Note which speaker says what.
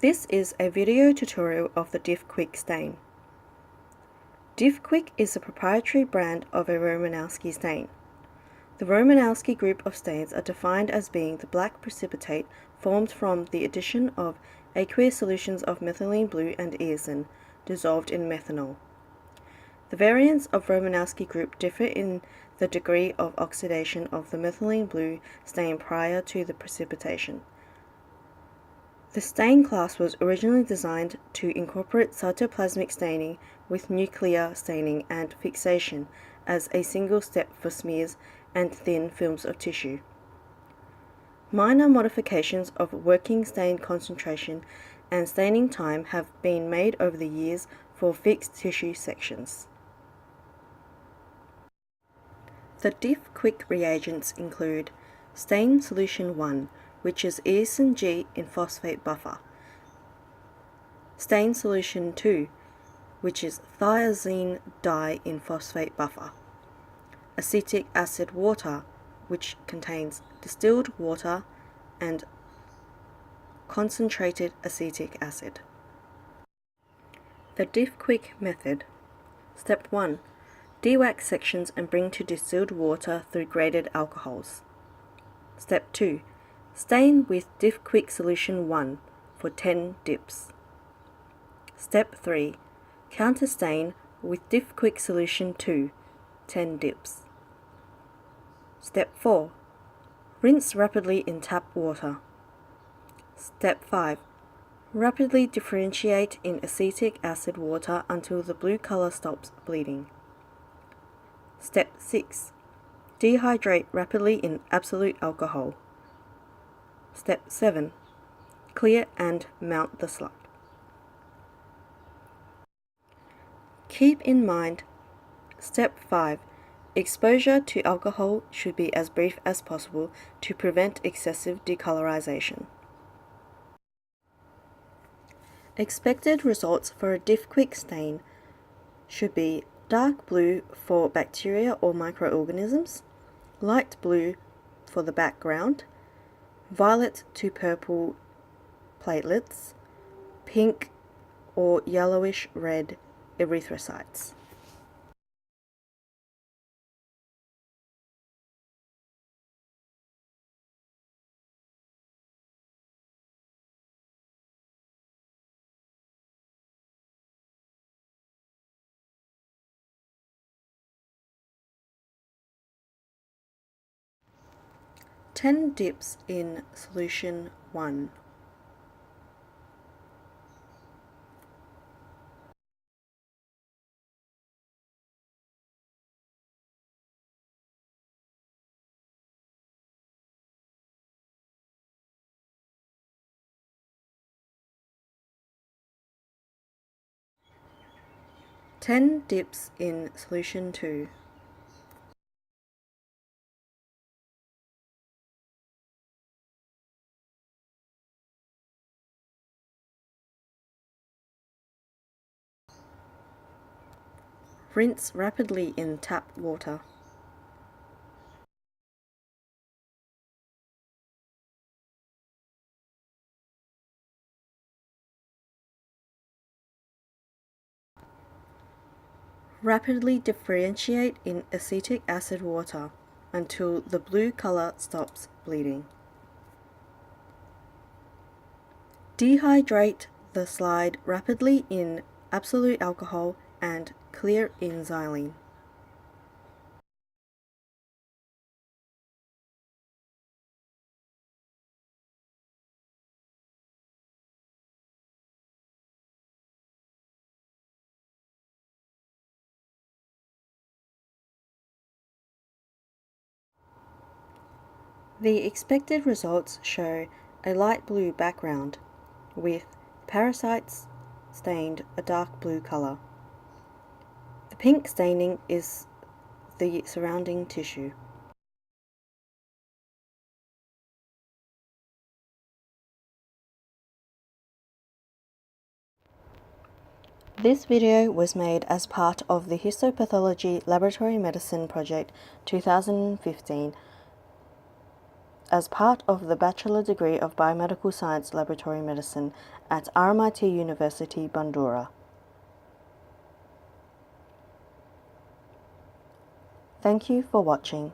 Speaker 1: This is a video tutorial of the Diff-Quik stain. Diff-Quik is a proprietary brand of a Romanowski stain. The Romanowski group of stains are defined as being the black precipitate formed from the addition of aqueous solutions of methylene blue and eosin dissolved in methanol. The variants of Romanowski group differ in the degree of oxidation of the methylene blue stain prior to the precipitation. The stain class was originally designed to incorporate cytoplasmic staining with nuclear staining and fixation as a single step for smears and thin films of tissue. Minor modifications of working stain concentration and staining time have been made over the years for fixed tissue sections. The Diff-Quik reagents include stain solution 1, which is eosin G in phosphate buffer, stain solution 2, which is thiazine dye in phosphate buffer, acetic acid water, which contains distilled water and concentrated acetic acid. The Diff-Quik method. Step 1. Dewax sections and bring to distilled water through grated alcohols. Step 2. Stain with Diff-Quik solution 1 for 10 dips. Step 3. Counterstain with Diff-Quik solution 2, 10 dips. Step 4. Rinse rapidly in tap water. Step 5. Rapidly differentiate in acetic acid water until the blue color stops bleeding. Step 6. Dehydrate rapidly in absolute alcohol. Step 7. Clear and mount the slide. Keep in mind, Step 5. Exposure to alcohol should be as brief as possible to prevent excessive decolorization. Expected results for a Diff-Quik stain should be dark blue for bacteria or microorganisms, light blue for the background, violet to purple platelets, pink or yellowish red erythrocytes. Ten dips in solution 1. Ten dips in solution 2. Rinse rapidly in tap water. Rapidly differentiate in acetic acid water until the blue color stops bleeding. Dehydrate the slide rapidly in absolute alcohol and clear in xylene. The expected results show a light blue background with parasites stained a dark blue color. The pink staining is the surrounding tissue. This video was made as part of the Histopathology Laboratory Medicine Project 2015, as part of the Bachelor degree of Biomedical Science Laboratory Medicine at RMIT University, Bandura. Thank you for watching.